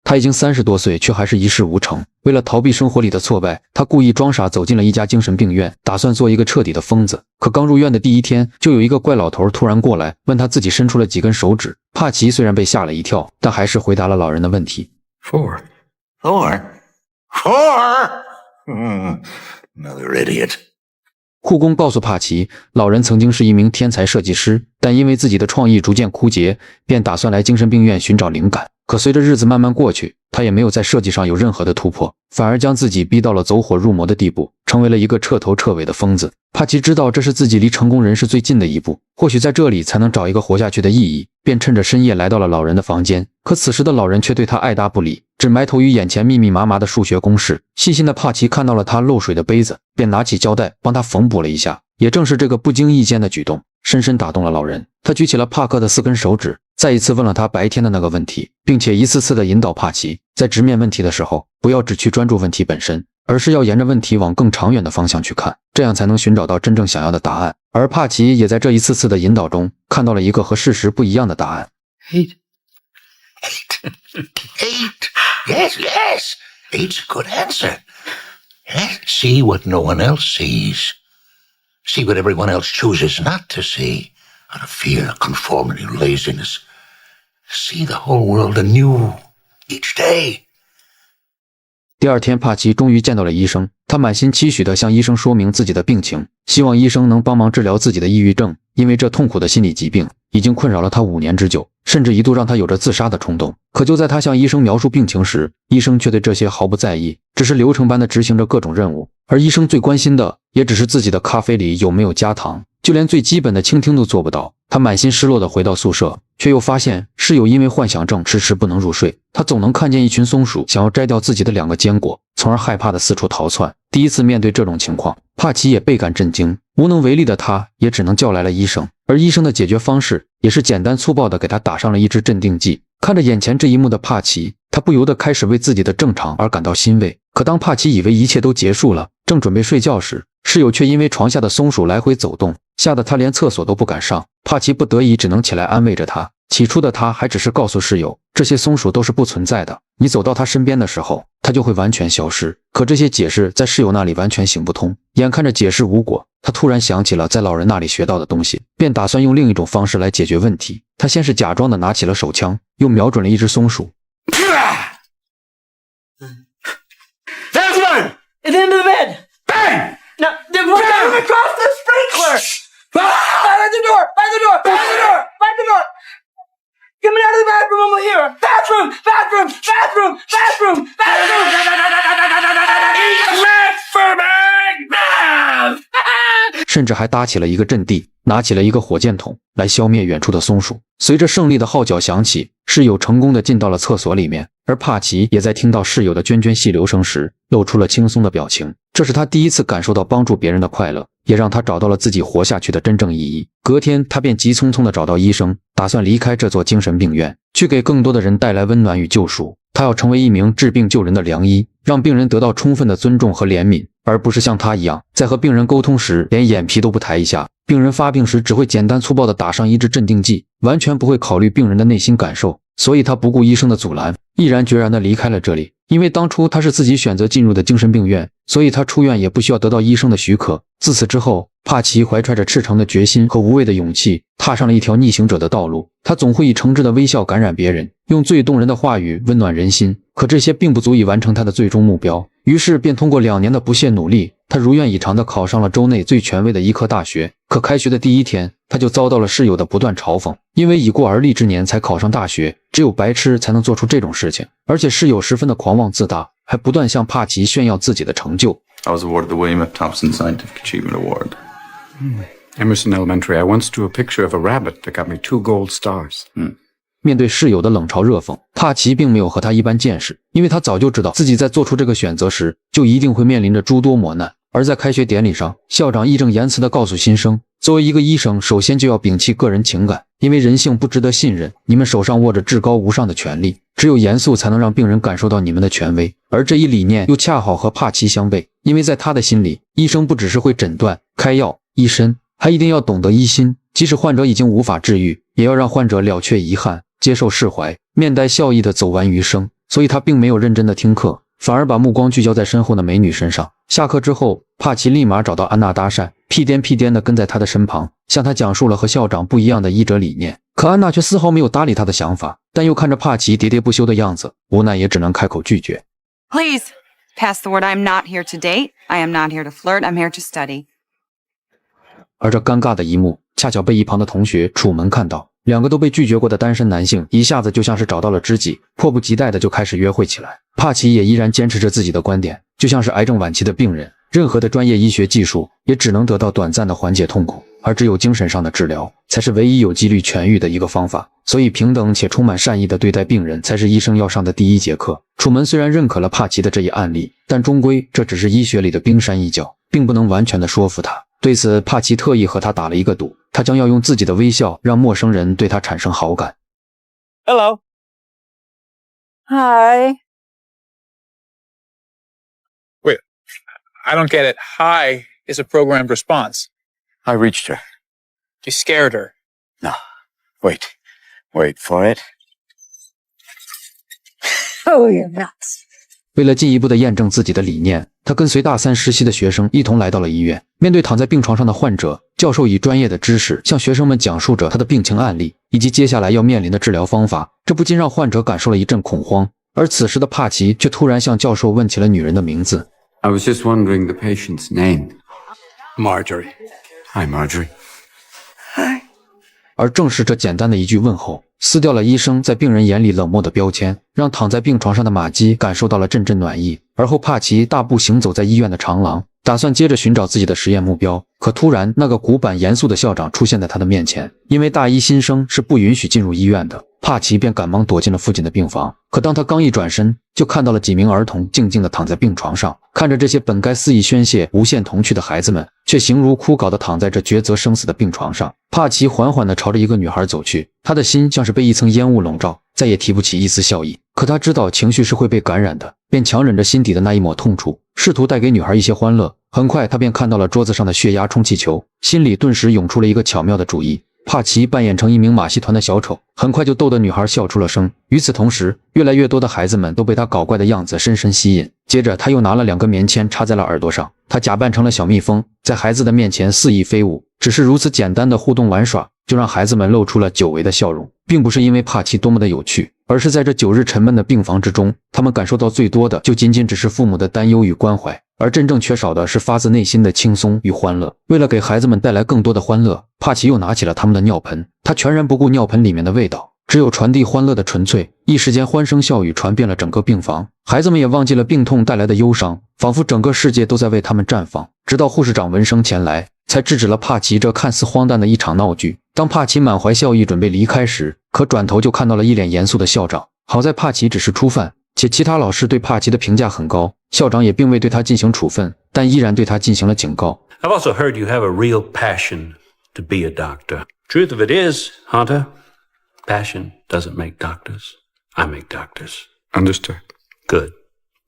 他已经30多岁，却还是一事无成。为了逃避生活里的挫败，他故意装傻走进了一家精神病院，打算做一个彻底的疯子。可刚入院的第一天，就有一个怪老头突然过来，问他自己伸出了几根手指。帕奇虽然被吓了一跳，但还是回答了老人的问题。Four. Another idiot. 护工告诉帕奇，老人曾经是一名天才设计师，但因为自己的创意逐渐枯竭，便打算来精神病院寻找灵感。可随着日子慢慢过去，他也没有在设计上有任何的突破，反而将自己逼到了走火入魔的地步，成为了一个彻头彻尾的疯子。帕奇知道这是自己离成功人士最近的一步，或许在这里才能找一个活下去的意义，便趁着深夜来到了老人的房间。可此时的老人却对他爱答不理，只埋头于眼前密密麻麻的数学公式。细心的帕奇看到了他漏水的杯子，便拿起胶带帮他缝补了一下。也正是这个不经意间的举动，深深打动了老人。他举起了帕克的4根手指，再一次问了他白天的那个问题，并且一次次地引导帕奇，在直面问题的时候，不要只去专注问题本身，而是要沿着问题往更长远的方向去看，这样才能寻找到真正想要的答案。而帕奇也在这一次次的引导中，看到了一个和事实不一样的答案。Eight. Yes. 8's a good answer. See what no one else sees. See what everyone else chooses not to see. Out of fear, conformity, laziness. See the whole world anew each day. 第二天，帕奇终于见到了医生，他满心期许地向医生说明自己的病情，希望医生能帮忙治疗自己的抑郁症，因为这痛苦的心理疾病已经困扰了他5年之久，甚至一度让他有着自杀的冲动。可就在他向医生描述病情时，医生却对这些毫不在意，只是流程般地执行着各种任务。而医生最关心的也只是自己的咖啡里有没有加糖，就连最基本的倾听都做不到。他满心失落地回到宿舍，却又发现室友因为幻想症迟迟不能入睡，他总能看见一群松鼠想要摘掉自己的2个坚果，从而害怕地四处逃窜。第一次面对这种情况，帕奇也倍感震惊，无能为力的他也只能叫来了医生，而医生的解决方式也是简单粗暴地给他打上了一支镇定剂。看着眼前这一幕的帕奇，他不由得开始为自己的正常而感到欣慰。可当帕奇以为一切都结束了，正准备睡觉时，室友却因为床下的松鼠来回走动，吓得他连厕所都不敢上。帕奇不得已只能起来安慰着他。起初的他还只是告诉室友，这些松鼠都是不存在的，你走到他身边的时候，他就会完全消失。可这些解释在室友那里完全行不通，眼看着解释无果，他突然想起了在老人那里学到的东西，便打算用另一种方式来解决问题。他先是假装的拿起了手枪，又瞄准了一只松鼠。There's one! It's into the bed! Bang! Now, we're going across the sprinkler! By the door! By the door! By the door! By the door! Coming out of the bathroom over here! Bathroom! Bathroom! Bathroom! Bathroom! Bathroom! Bathroom! 甚至还搭起了一个阵地，拿起了一个火箭筒来消灭远处的松鼠。随着胜利的号角响起，室友成功地进到了厕所里面，而帕奇也在听到室友的涓涓细流声时露出了轻松的表情。这是他第一次感受到帮助别人的快乐，也让他找到了自己活下去的真正意义。隔天，他便急匆匆地找到医生，打算离开这座精神病院，去给更多的人带来温暖与救赎。他要成为一名治病救人的良医，让病人得到充分的尊重和怜悯，而不是像他一样，在和病人沟通时连眼皮都不抬一下。病人发病时只会简单粗暴地打上一支镇定剂，完全不会考虑病人的内心感受。所以他不顾医生的阻拦，毅然决然地离开了这里。因为当初他是自己选择进入的精神病院，所以他出院也不需要得到医生的许可。自此之后，帕奇怀揣着赤诚的决心和无畏的勇气，踏上了一条逆行者的道路。他总会以诚挚的微笑感染别人，用最动人的话语温暖人心。可这些并不足以完成他的最终目标，于是便通过2年的不懈努力，他如愿以偿地考上了州内最权威的医科大学。可开学的第一天，他就遭到了室友的不断嘲讽，因为已过而立之年才考上大学，只有白痴才能做出这种事情。而且室友十分的狂妄自大，还不断向帕奇炫耀自己的成就。I was awarded the William F. Thompson Scientific Achievement Award. Emerson Elementary, I once drew a picture of a rabbit that got me 2 gold stars. 面对室友的冷嘲热讽，帕奇并没有和他一般见识，因为他早就知道自己在做出这个选择时，就一定会面临着诸多磨难。而在开学典礼上，校长义正言辞地告诉新生，作为一个医生，首先就要摒弃个人情感，因为人性不值得信任。你们手上握着至高无上的权力，只有严肃才能让病人感受到你们的权威。而这一理念又恰好和帕奇相悖，因为在他的心里，医生不只是会诊断、开药、医身，还一定要懂得医心，即使患者已经无法治愈，也要让患者了却遗憾，接受释怀，面带笑意地走完余生。所以他并没有认真的听课，反而把目光聚焦在身后的美女身上。下课之后，帕奇立马找到安娜搭讪，屁颠屁颠地跟在她的身旁，向她讲述了和校长不一样的医者理念。可安娜却丝毫没有搭理他的想法，但又看着帕奇喋喋不休的样子，无奈也只能开口拒绝。Please, pass the word. I'm not here to date. I am not here to flirt. I'm here to study. 而这尴尬的一幕，恰巧被一旁的同学楚门看到，两个都被拒绝过的单身男性一下子就像是找到了知己，迫不及待的就开始约会起来。帕奇也依然坚持着自己的观点，就像是癌症晚期的病人，任何的专业医学技术也只能得到短暂的缓解痛苦，而只有精神上的治疗才是唯一有几率痊愈的一个方法。所以平等且充满善意的对待病人才是医生要上的第一节课。楚门虽然认可了帕奇的这一案例，但终归这只是医学里的冰山一角，并不能完全的说服他。对此，帕奇特意和他打了一个赌，他将要用自己的微笑让陌生人对他产生好感。 Hello. Hi. Wait, I don't get it. Hi is a programmed response. I reached her. You scared her. No. Wait for it. Oh, you're nuts. 为了进一步的验证自己的理念，他跟随大三实习的学生一同来到了医院。面对躺在病床上的患者，教授以专业的知识向学生们讲述着他的病情案例以及接下来要面临的治疗方法，这不禁让患者感受了一阵恐慌。而此时的帕奇却突然向教授问起了女人的名字。 I was just wondering the patient's name. Marjorie. Hi, Marjorie. 而正是这简单的一句问候，撕掉了医生在病人眼里冷漠的标签，让躺在病床上的玛姬感受到了阵阵暖意。而后帕奇大步行走在医院的长廊，打算接着寻找自己的实验目标。可突然，那个古板严肃的校长出现在他的面前，因为大一新生是不允许进入医院的，帕奇便赶忙躲进了附近的病房。可当他刚一转身，就看到了几名儿童静静地躺在病床上，看着这些本该肆意宣泄无限童趣的孩子们，却形如枯槁地躺在这抉择生死的病床上。帕奇缓缓地朝着一个女孩走去，他的心像是被一层烟雾笼罩，再也提不起一丝笑意。可他知道情绪是会被感染的，便强忍着心底的那一抹痛楚，试图带给女孩一些欢乐。很快他便看到了桌子上的血压充气球，心里顿时涌出了一个巧妙的主意。帕奇扮演成一名马戏团的小丑，很快就逗得女孩笑出了声。与此同时，越来越多的孩子们都被他搞怪的样子深深吸引。接着他又拿了2根棉签插在了耳朵上，他假扮成了小蜜蜂，在孩子的面前肆意飞舞。只是如此简单的互动玩耍，就让孩子们露出了久违的笑容，并不是因为帕奇多么的有趣，而是在这9日沉闷的病房之中，他们感受到最多的就仅仅只是父母的担忧与关怀，而真正缺少的是发自内心的轻松与欢乐。为了给孩子们带来更多的欢乐，帕奇又拿起了他们的尿盆，他全然不顾尿盆里面的味道，只有传递欢乐的纯粹。一时间欢声笑语传遍了整个病房，孩子们也忘记了病痛带来的忧伤，仿佛整个世界都在为他们绽放。直到护士长闻声前来，才制止了帕奇这看似荒诞的一场闹剧。当帕奇满怀笑意准备离开时，可转头就看到了一脸严肃的校长。好在帕奇只是初犯，且其他老师对帕奇的评价很高，校长也并未对他进行处分，但依然对他进行了警告。 I've also heard you have a real passion to be a doctor. Truth of it is, Hunter, passion doesn't make doctors. I make doctors. Understood. Good.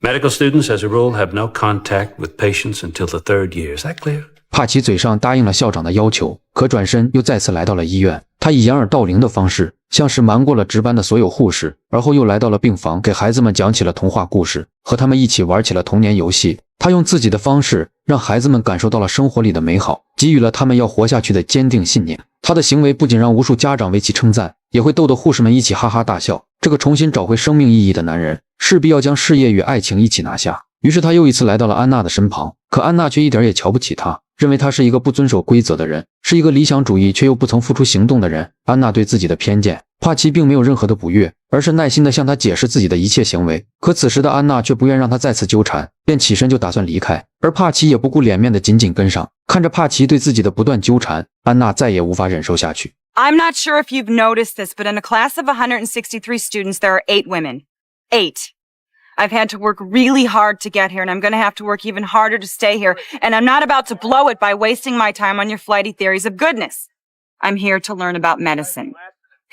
Medical students, as a rule, have no contact with patients until the 3rd year. Is that clear? 帕奇嘴上答应了校长的要求，可转身又再次来到了医院。他以掩耳盗铃的方式，像是瞒过了值班的所有护士，而后又来到了病房，给孩子们讲起了童话故事，和他们一起玩起了童年游戏。他用自己的方式让孩子们感受到了生活里的美好，给予了他们要活下去的坚定信念。他的行为不仅让无数家长为其称赞，也会逗得护士们一起哈哈大笑。这个重新找回生命意义的男人，势必要将事业与爱情一起拿下。于是他又一次来到了安娜的身旁，可安娜却一点也瞧不起他，认为他是一个不遵守规则的人，是一个理想主义却又不曾付出行动的人。安娜对自己的偏见，帕奇并没有任何的不悦，而是耐心地向他解释自己的一切行为。可此时的安娜却不愿让他再次纠缠，便起身就打算离开，而帕奇也不顾脸面的紧紧跟上。看着帕奇对自己的不断纠缠，安娜再也无法忍受下去。 I'm not sure if you've noticed this, but in a class of 163 students, there are 8 women. 8. I've had to work really hard to get here, and I'm going to have to work even harder to stay here. And I'm not about to blow it by wasting my time on your flighty theories of goodness. I'm here to learn about medicine.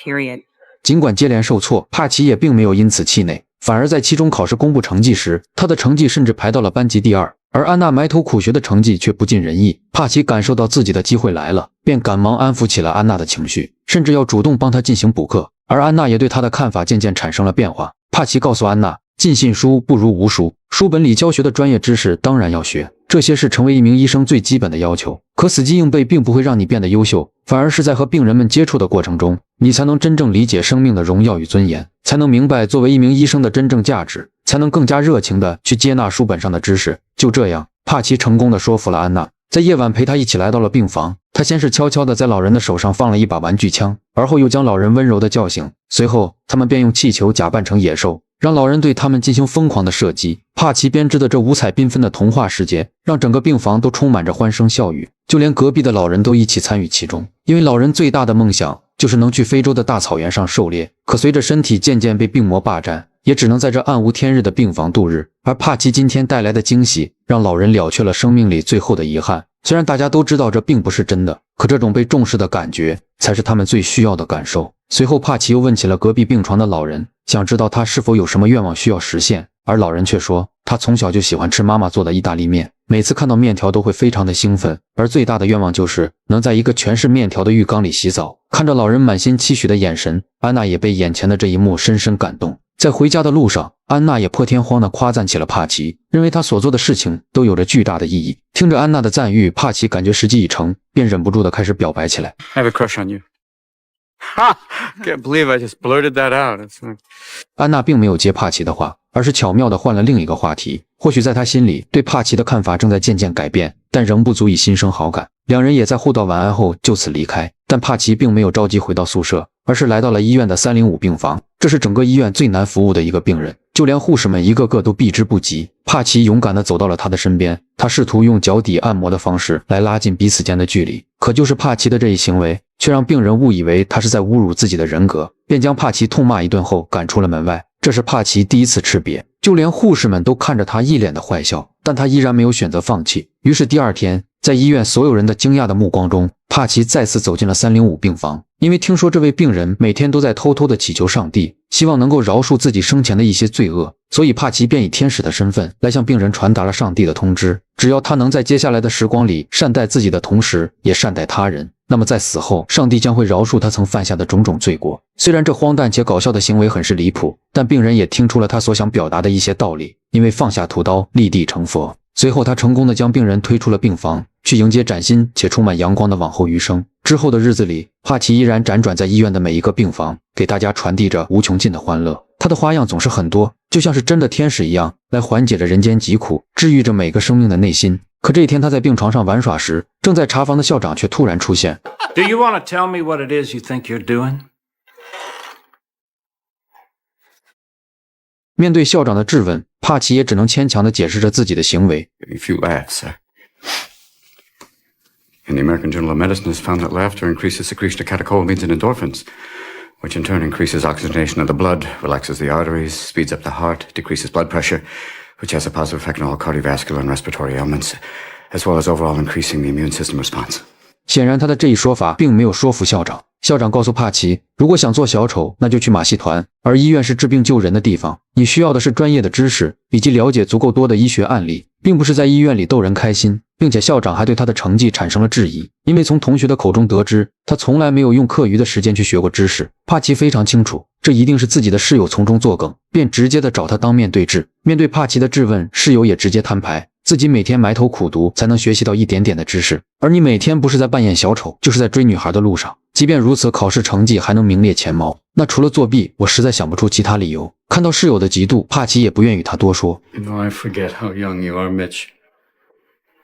Period. 尽管接连受挫，帕奇也并没有因此气馁，反而在期中考试公布成绩时，他的成绩甚至排到了班级第2，而安娜埋头苦学的成绩却不尽人意。帕奇感受到自己的机会来了，便赶忙安抚起了安娜的情绪，甚至要主动帮她进行补课。而安娜也对他的看法渐渐产生了变化。帕奇告诉安娜，尽信书不如无书，书本里教学的专业知识当然要学，这些是成为一名医生最基本的要求。可死记硬背并不会让你变得优秀，反而是在和病人们接触的过程中，你才能真正理解生命的荣耀与尊严，才能明白作为一名医生的真正价值，才能更加热情地去接纳书本上的知识。就这样，帕奇成功地说服了安娜，在夜晚陪他一起来到了病房。他先是悄悄地在老人的手上放了一把玩具枪，而后又将老人温柔地叫醒。随后，他们便用气球假扮成野兽，让老人对他们进行疯狂的射击。帕奇编织的这五彩缤纷的童话世界，让整个病房都充满着欢声笑语，就连隔壁的老人都一起参与其中。因为老人最大的梦想就是能去非洲的大草原上狩猎，可随着身体渐渐被病魔霸占，也只能在这暗无天日的病房度日。而帕奇今天带来的惊喜，让老人了却了生命里最后的遗憾。虽然大家都知道这并不是真的，可这种被重视的感觉才是他们最需要的感受。随后帕奇又问起了隔壁病床的老人，想知道他是否有什么愿望需要实现，而老人却说他从小就喜欢吃妈妈做的意大利面，每次看到面条都会非常的兴奋，而最大的愿望就是能在一个全是面条的浴缸里洗澡。看着老人满心期许的眼神，安娜也被眼前的这一幕深深感动。在回家的路上，安娜也破天荒地夸赞起了帕奇，认为他所做的事情都有着巨大的意义。听着安娜的赞誉，帕奇感觉时机已成，便忍不住地开始表白起来。 I have a crush on you. Ha! Can't believe I just blurted that out. 安娜并没有接帕奇的话，而是巧妙地换了另一个话题。或许在她心里，对帕奇的看法正在渐渐改变，但仍不足以心生好感。两人也在互道晚安后就此离开。但帕奇并没有着急回到宿舍，而是来到了医院的305病房。这是整个医院最难服务的一个病人，就连护士们一个个都避之不及。帕奇勇敢地走到了他的身边，他试图用脚底按摩的方式来拉近彼此间的距离。可就是帕奇的这一行为，却让病人误以为他是在侮辱自己的人格，便将帕奇痛骂一顿后赶出了门外。这是帕奇第一次吃瘪，就连护士们都看着他一脸的坏笑，但他依然没有选择放弃。于是第二天，在医院所有人的惊讶的目光中，帕奇再次走进了305病房。因为听说这位病人每天都在偷偷地祈求上帝，希望能够饶恕自己生前的一些罪恶，所以帕奇便以天使的身份来向病人传达了上帝的通知，只要他能在接下来的时光里善待自己的同时也善待他人，那么在死后上帝将会饶恕他曾犯下的种种罪过。虽然这荒诞且搞笑的行为很是离谱，但病人也听出了他所想表达的一些道理，因为放下屠刀立地成佛。随后他成功地将病人推出了病房，去迎接崭新且充满阳光的往后余生。之后的日子里，帕奇依然辗转在医院的每一个病房，给大家传递着无穷尽的欢乐。他的花样总是很多，就像是真的天使一样，来缓解着人间疾苦，治愈着每个生命的内心。可这一天他在病床上玩耍时，正在查房的校长却突然出现。 Do you want to tell me what it is you think you're doing? 面对校长的质问，帕奇也只能牵强地解释着自己的行为。 Give me a few laughs, sir. And the American Journal of Medicine has found that laughter increases secretion of catecholamines and endorphins, which in turn increases oxygenation of the blood, relaxes the arteries, speeds up the heart, decreases blood pressure, which has a positive effect on all cardiovascular and respiratory ailments, as well as overall increasing the immune system response. 显然他的这一说法并没有说服校长。校长告诉帕奇，如果想做小丑，那就去马戏团，而医院是治病救人的地方，你需要的是专业的知识以及了解足够多的医学案例，并不是在医院里逗人开心。并且校长还对他的成绩产生了质疑，因为从同学的口中得知，他从来没有用课余的时间去学过知识。帕奇非常清楚，这一定是自己的室友从中作梗，便直接的找他当面对质。面对帕奇的质问，室友也直接摊牌，自己每天埋头苦读才能学习到一点点的知识，而你每天不是在扮演小丑，就是在追女孩的路上。即便如此，考试成绩还能名列前茅，那除了作弊，我实在想不出其他理由。看到室友的嫉妒，帕奇也不愿与他多说。You know, I forget how young you are, Mitch.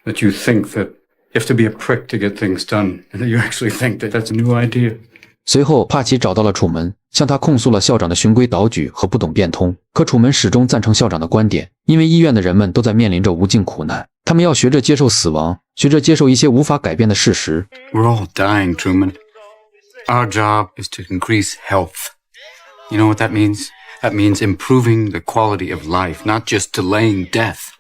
That you think that you have to be a prick to get things done, and that you actually think that that's a new idea. 随后，帕奇找到了楚门，向他控诉了校长的循规蹈矩和不懂变通。可楚门始终赞成校长的观点，因为医院的人们都在面临着无尽苦难，他们要学着接受死亡，学着接受一些无法改变的事实。We're all dying, Truman. Our job is to increase health. You know what that means? That means improving the quality of life, not just delaying death.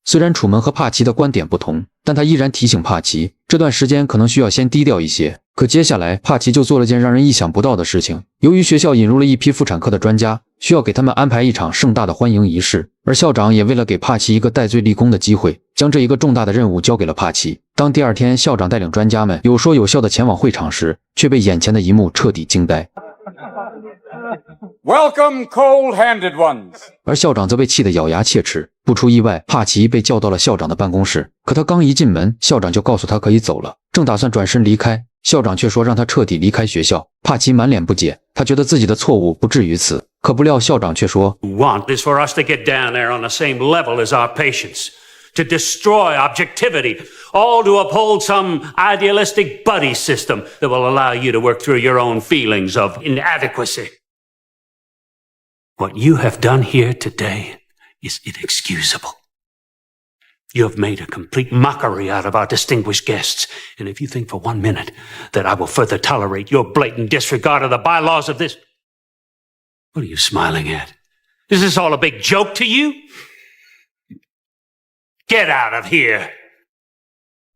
虽然楚门和帕奇的观点不同，但他依然提醒帕奇，这段时间可能需要先低调一些。可接下来，帕奇就做了件让人意想不到的事情。由于学校引入了一批妇产科的专家，需要给他们安排一场盛大的欢迎仪式，而校长也为了给帕奇一个戴罪立功的机会，将这一个重大的任务交给了帕奇。当第二天校长带领专家们有说有笑地前往会场时，却被眼前的一幕彻底惊呆。Welcome, cold-handed ones. 而校长则被气得咬牙切齿。不出意外，帕奇被叫到了校长的办公室，可他刚一进门，校长就告诉他可以走了，正打算转身离开，校长却说让他彻底离开学校。帕奇满脸不解，他觉得自己的错误不至于此，可不料校长却说 Want is for us to get down there on the same level as our patients, to destroy objectivity, all to uphold some idealistic buddy system that will allow you to work through your own feelings of inadequacy. What you have done here today is inexcusable. You have made a complete mockery out of our distinguished guests, and if you think for 1 minute that I will further tolerate your blatant disregard of the bylaws of this... What are you smiling at? Is this all a big joke to you? Get out of here!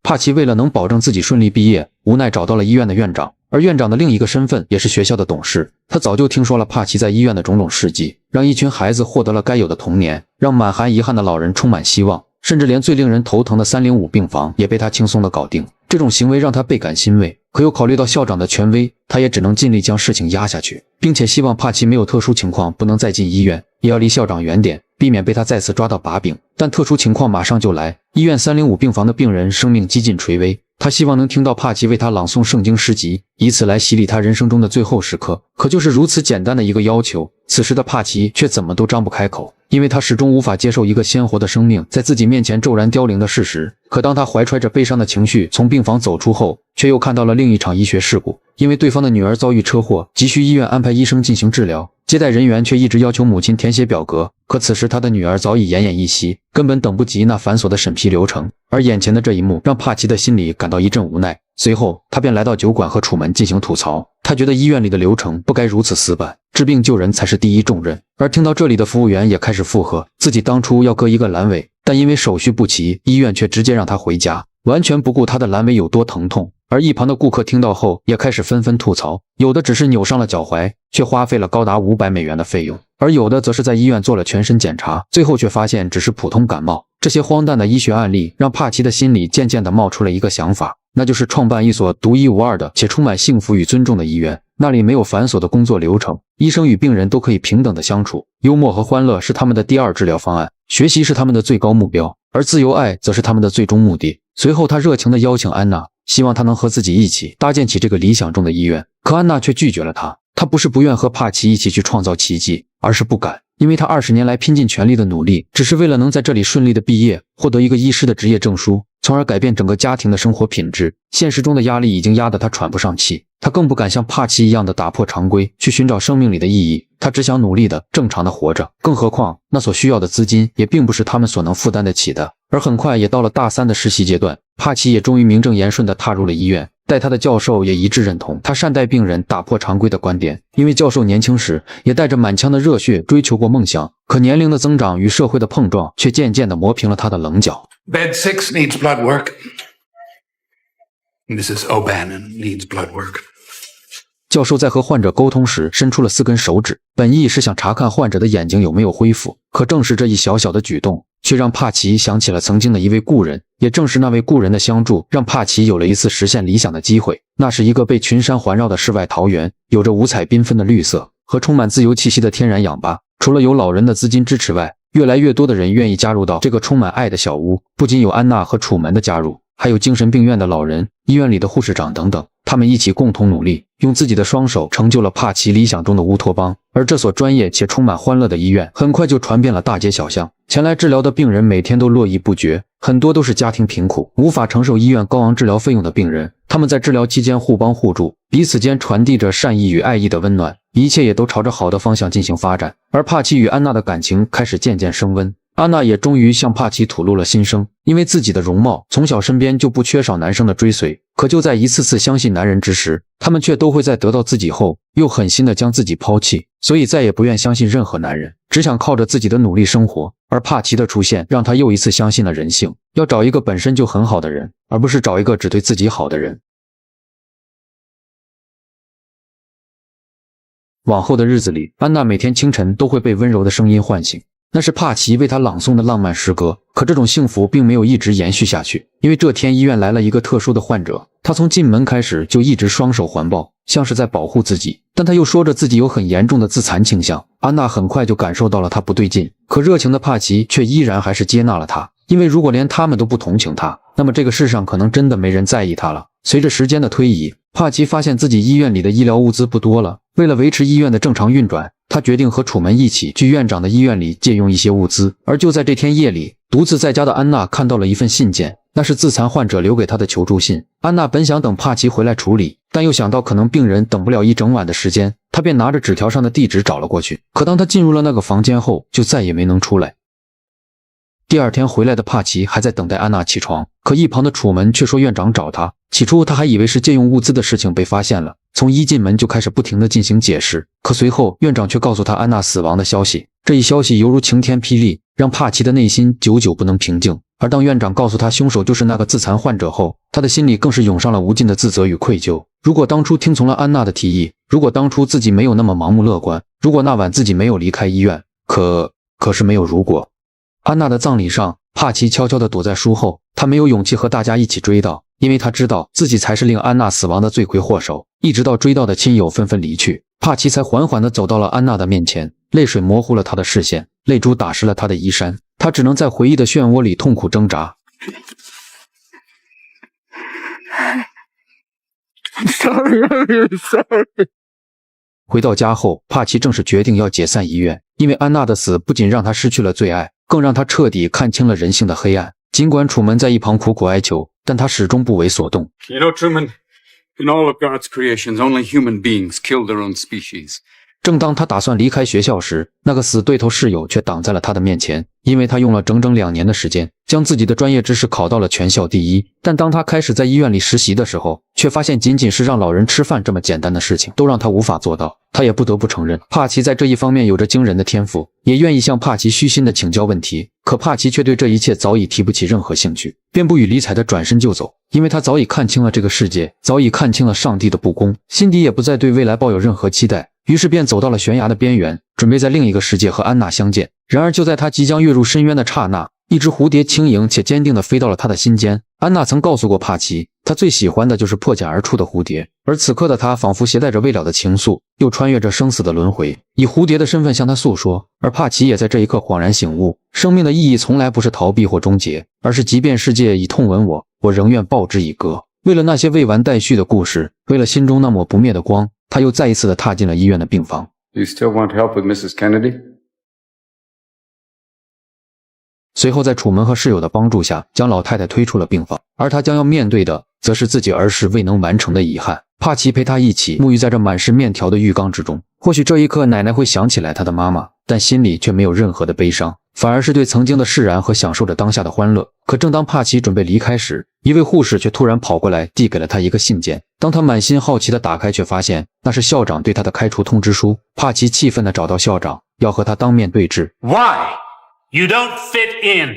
帕奇为了能保证自己顺利毕业，无奈找到了医院的院长，而院长的另一个身份也是学校的董事。他早就听说了帕奇在医院的种种事迹，让一群孩子获得了该有的童年，让满含遗憾的老人充满希望，甚至连最令人头疼的305病房也被他轻松地搞定。这种行为让他倍感欣慰，可又考虑到校长的权威，他也只能尽力将事情压下去，并且希望帕奇没有特殊情况不能再进医院，也要离校长远点，避免被他再次抓到把柄。但特殊情况马上就来，医院305病房的病人生命几近垂危，他希望能听到帕奇为他朗诵圣经诗集，以此来洗礼他人生中的最后时刻。可就是如此简单的一个要求，此时的帕奇却怎么都张不开口，因为他始终无法接受一个鲜活的生命在自己面前骤然凋零的事实。可当他怀揣着悲伤的情绪从病房走出后，却又看到了另一场医学事故，因为对方的女儿遭遇车祸，急需医院安排医生进行治疗，接待人员却一直要求母亲填写表格，可此时他的女儿早已奄奄一息，根本等不及那繁琐的审批流程。而眼前的这一幕让帕奇的心里感到一阵无奈，随后他便来到酒馆和楚门进行吐槽。他觉得医院里的流程不该如此死板，治病救人才是第一重任。而听到这里的服务员也开始附和，自己当初要割一个阑尾，但因为手续不齐，医院却直接让他回家，完全不顾他的阑尾有多疼痛。而一旁的顾客听到后也开始纷纷吐槽，有的只是扭伤了脚踝，却花费了高达$500的费用，而有的则是在医院做了全身检查，最后却发现只是普通感冒。这些荒诞的医学案例让帕奇的心里渐渐地冒出了一个想法，那就是创办一所独一无二的且充满幸福与尊重的医院。那里没有繁琐的工作流程，医生与病人都可以平等的相处，幽默和欢乐是他们的第二治疗方案，学习是他们的最高目标，而自由爱则是他们的最终目的。随后他热情地邀请安娜，希望她能和自己一起搭建起这个理想中的医院，可安娜却拒绝了他。她不是不愿和帕奇一起去创造奇迹，而是不敢，因为她20年来拼尽全力的努力，只是为了能在这里顺利的毕业，获得一个医师的职业证书，从而改变整个家庭的生活品质。现实中的压力已经压得她喘不上气，她更不敢像帕奇一样的打破常规，去寻找生命里的意义。她只想努力的、正常的活着，更何况那所需要的资金也并不是他们所能负担得起的。而很快也到了大3的实习阶段，帕奇也终于名正言顺地踏入了医院。带他的教授也一致认同他善待病人、打破常规的观点，因为教授年轻时也带着满腔的热血追求过梦想，可年龄的增长与社会的碰撞却渐渐地磨平了他的棱角。 Bed 6 needs blood work. Mrs. O'Bannon needs blood work. 教授在和患者沟通时伸出了4根手指，本意是想查看患者的眼睛有没有恢复，可正是这一小小的举动却让帕奇想起了曾经的一位故人，也正是那位故人的相助，让帕奇有了一次实现理想的机会。那是一个被群山环绕的世外桃源，有着五彩缤纷的绿色和充满自由气息的天然氧吧。除了有老人的资金支持外，越来越多的人愿意加入到这个充满爱的小屋。不仅有安娜和楚门的加入，还有精神病院的老人、医院里的护士长等等，他们一起共同努力，用自己的双手成就了帕奇理想中的乌托邦。而这所专业且充满欢乐的医院很快就传遍了大街小巷，前来治疗的病人每天都络绎不绝，很多都是家庭贫苦，无法承受医院高昂治疗费用的病人。他们在治疗期间互帮互助，彼此间传递着善意与爱意的温暖，一切也都朝着好的方向进行发展。而帕奇与安娜的感情开始渐渐升温，安娜也终于向帕奇吐露了心声。因为自己的容貌，从小身边就不缺少男生的追随，可就在一次次相信男人之时，他们却都会在得到自己后又狠心地将自己抛弃，所以再也不愿相信任何男人，只想靠着自己的努力生活。而帕奇的出现让他又一次相信了人性，要找一个本身就很好的人，而不是找一个只对自己好的人。往后的日子里，安娜每天清晨都会被温柔的声音唤醒，那是帕奇为他朗诵的浪漫诗歌。可这种幸福并没有一直延续下去，因为这天医院来了一个特殊的患者，他从进门开始就一直双手环抱，像是在保护自己，但他又说着自己有很严重的自残倾向。安娜很快就感受到了他不对劲，可热情的帕奇却依然还是接纳了他，因为如果连他们都不同情他，那么这个世上可能真的没人在意他了。随着时间的推移，帕奇发现自己医院里的医疗物资不多了，为了维持医院的正常运转，他决定和楚门一起去院长的医院里借用一些物资。而就在这天夜里，独自在家的安娜看到了一份信件，那是自残患者留给她的求助信。安娜本想等帕奇回来处理，但又想到可能病人等不了一整晚的时间，她便拿着纸条上的地址找了过去。可当她进入了那个房间后，就再也没能出来。第二天回来的帕奇还在等待安娜起床，可一旁的楚门却说院长找他。起初他还以为是借用物资的事情被发现了，从一进门就开始不停地进行解释。可随后院长却告诉他安娜死亡的消息，这一消息犹如晴天霹雳，让帕奇的内心久久不能平静。而当院长告诉他凶手就是那个自残患者后，他的心里更是涌上了无尽的自责与愧疚。如果当初听从了安娜的提议，如果当初自己没有那么盲目乐观，如果那晚自己没有离开医院，可是没有如果。安娜的葬礼上，帕奇悄悄地躲在树后，他没有勇气和大家一起追悼，因为他知道自己才是令安娜死亡的罪魁祸首。一直到追悼的亲友纷纷离去，帕奇才缓缓地走到了安娜的面前，泪水模糊了他的视线，泪珠打湿了他的衣衫，他只能在回忆的漩涡里痛苦挣扎。I'm sorry. 回到家后，帕奇正式决定要解散医院，因为安娜的死不仅让他失去了最爱，更让他彻底看清了人性的黑暗。尽管楚门在一旁苦苦哀求，但他始终不为所动。You know, Truman, in all of God's creations, only human beings kill their own species. 正当他打算离开学校时，那个死对头室友却挡在了他的面前，因为他用了整整2年的时间，将自己的专业知识考到了全校第一。但当他开始在医院里实习的时候，却发现仅仅是让老人吃饭这么简单的事情，都让他无法做到。他也不得不承认，帕奇在这一方面有着惊人的天赋，也愿意向帕奇虚心地请教问题。可帕奇却对这一切早已提不起任何兴趣，便不予理睬地转身就走，因为他早已看清了这个世界，早已看清了上帝的不公，心底也不再对未来抱有任何期待。于是便走到了悬崖的边缘，准备在另一个世界和安娜相见。然而就在他即将跃入深渊的刹那，一只蝴蝶轻盈且坚定地飞到了他的心间。安娜曾告诉过帕奇，他最喜欢的就是破茧而出的蝴蝶，而此刻的他仿佛携带着未了的情愫，又穿越着生死的轮回，以蝴蝶的身份向他诉说。而帕奇也在这一刻恍然醒悟，生命的意义从来不是逃避或终结，而是即便世界已痛吻我，我仍愿报之以歌。为了那些未完待续的故事，为了心中那抹不灭的光，他又再一次地踏进了医院的病房。You still want help with Mrs. Kennedy? 随后在楚门和室友的帮助下，将老太太推出了病房，而他将要面对的则是自己儿时未能完成的遗憾。帕奇陪他一起沐浴在这满是面条的浴缸之中，或许这一刻奶奶会想起来他的妈妈，但心里却没有任何的悲伤，反而是对曾经的释然和享受着当下的欢乐。可正当帕奇准备离开时，一位护士却突然跑过来递给了他一个信件。当他满心好奇地打开，却发现那是校长对他的开除通知书。帕奇气愤地找到校长，要和他当面对质。 Why? You don't fit in.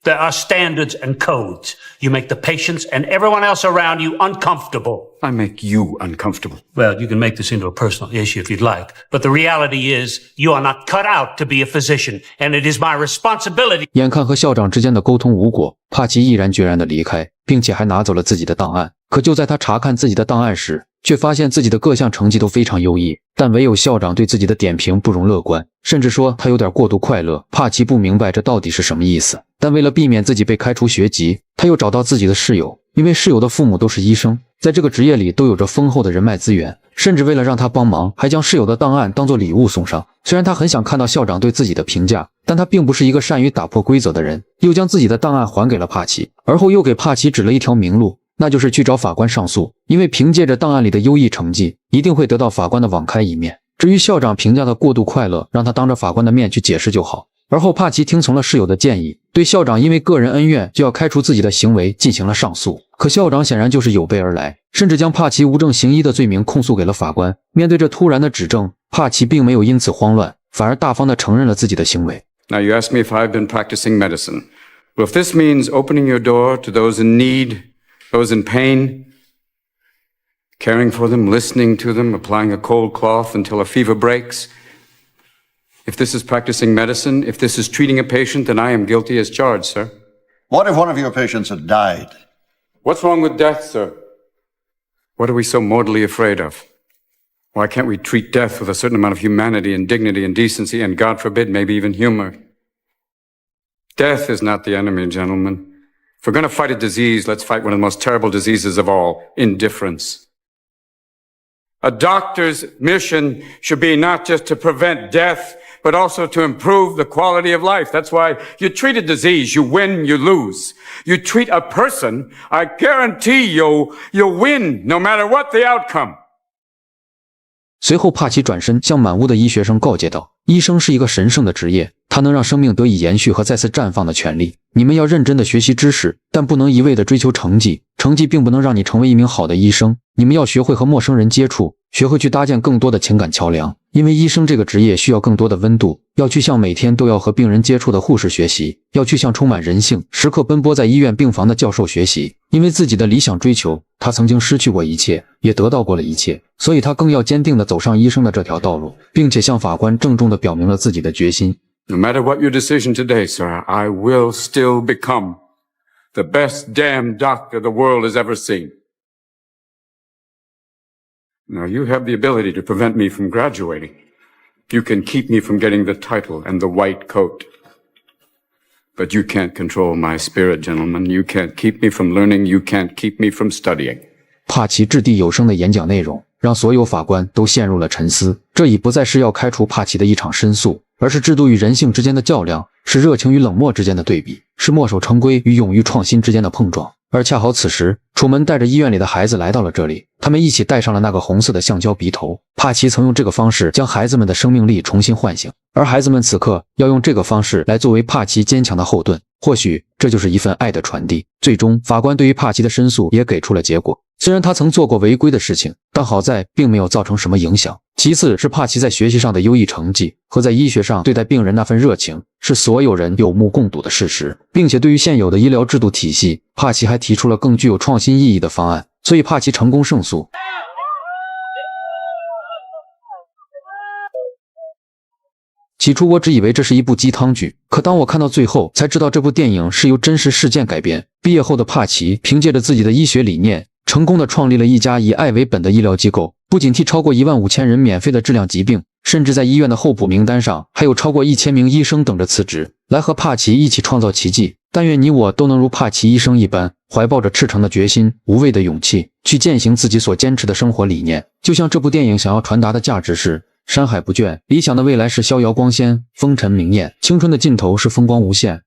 There are standards and codes. You make the patients and everyone else around you uncomfortable. I make you uncomfortable. Well, you can make this into a personal issue if you'd like, but the reality is you are not cut out to be a physician, and it is my responsibility. 眼看和校长之间的沟通无果，帕奇毅然决然地离开，并且还拿走了自己的档案。可就在他查看自己的档案时，却发现自己的各项成绩都非常优异，但唯有校长对自己的点评不容乐观，甚至说他有点过度快乐。帕奇不明白这到底是什么意思，但为了避免自己被开除学籍，他又找到自己的室友，因为室友的父母都是医生，在这个职业里都有着丰厚的人脉资源，甚至为了让他帮忙，还将室友的档案当作礼物送上。虽然他很想看到校长对自己的评价，但他并不是一个善于打破规则的人，又将自己的档案还给了帕奇，而后又给帕奇指了一条明路，那就是去找法官上诉，因为凭借着档案里的优异成绩，一定会得到法官的网开一面。至于校长评价的过度快乐，让他当着法官的面去解释就好。而后帕奇听从了室友的建议，对校长因为个人恩怨就要开除自己的行为进行了上诉。可校长显然就是有备而来，甚至将帕奇无证行医的罪名控诉给了法官。面对这突然的指证，帕奇并没有因此慌乱，反而大方地承认了自己的行为。 Now you ask me if I've been practicing medicine. Well, if this means opening your door to those in need, those in pain, caring for them, listening to them, applying a cold cloth until a fever breaks, If this is practicing medicine, if this is treating a patient, then I am guilty as charged, sir. What if one of your patients had died? What's wrong with death, sir? What are we so mortally afraid of? Why can't we treat death with a certain amount of humanity and dignity and decency and, God forbid, maybe even humor? Death is not the enemy, gentlemen. If we're going to fight a disease, let's fight one of the most terrible diseases of all, indifference. A doctor's mission should be not just to prevent death, but also to improve the quality of life. That's why you treat a disease, you win, you lose. You treat a person, I guarantee you'll win, no matter what the outcome. 随后，帕奇转身向满屋的医学生告诫道：“医生是一个神圣的职业，它能让生命得以延续和再次绽放的权利。你们要认真的学习知识，但不能一味的追求成绩。成绩并不能让你成为一名好的医生。你们要学会和陌生人接触，学会去搭建更多的情感桥梁。因为医生这个职业需要更多的温度。要去向每天都要和病人接触的护士学习，要去向充满人性、时刻奔波在医院病房的教授学习。因为自己的理想追求，他曾经失去过一切，也得到过了一切，所以他更要坚定地走上医生的这条道路，并且向法官郑重地表明了自己的决心。” No matter what your decision today, sir, I will still become the best damn doctor the world has ever seen. Now, you have the ability to prevent me from graduating. You can keep me from getting the title and the white coat. But you can't control my spirit, gentlemen. You can't keep me from learning. You can't keep me from studying. 帕奇掷地有声的演讲内容让所有法官都陷入了沉思。这已不再是要开除帕奇的一场申诉，而是制度与人性之间的较量，是热情与冷漠之间的对比，是墨守成规与勇于创新之间的碰撞。而恰好此时，楚门带着医院里的孩子来到了这里，他们一起戴上了那个红色的橡胶鼻头。帕奇曾用这个方式将孩子们的生命力重新唤醒，而孩子们此刻要用这个方式来作为帕奇坚强的后盾。或许这就是一份爱的传递。最终，法官对于帕奇的申诉也给出了结果。虽然他曾做过违规的事情，但好在并没有造成什么影响。其次是帕奇在学习上的优异成绩和在医学上对待病人那份热情，是所有人有目共睹的事实。并且对于现有的医疗制度体系，帕奇还提出了更具有创新意义的方案，所以帕奇成功胜诉。起初我只以为这是一部鸡汤剧，可当我看到最后，才知道这部电影是由真实事件改编。毕业后的帕奇凭借着自己的医学理念，成功地创立了一家以爱为本的医疗机构，不仅替超过15000人免费的治疗疾病，甚至在医院的候补名单上还有超过1000名医生等着辞职，来和帕奇一起创造奇迹。但愿你我都能如帕奇医生一般，怀抱着赤诚的决心、无畏的勇气，去践行自己所坚持的生活理念。就像这部电影想要传达的价值是：山海不倦，理想的未来是逍遥光鲜，风尘明艳，青春的尽头是风光无限。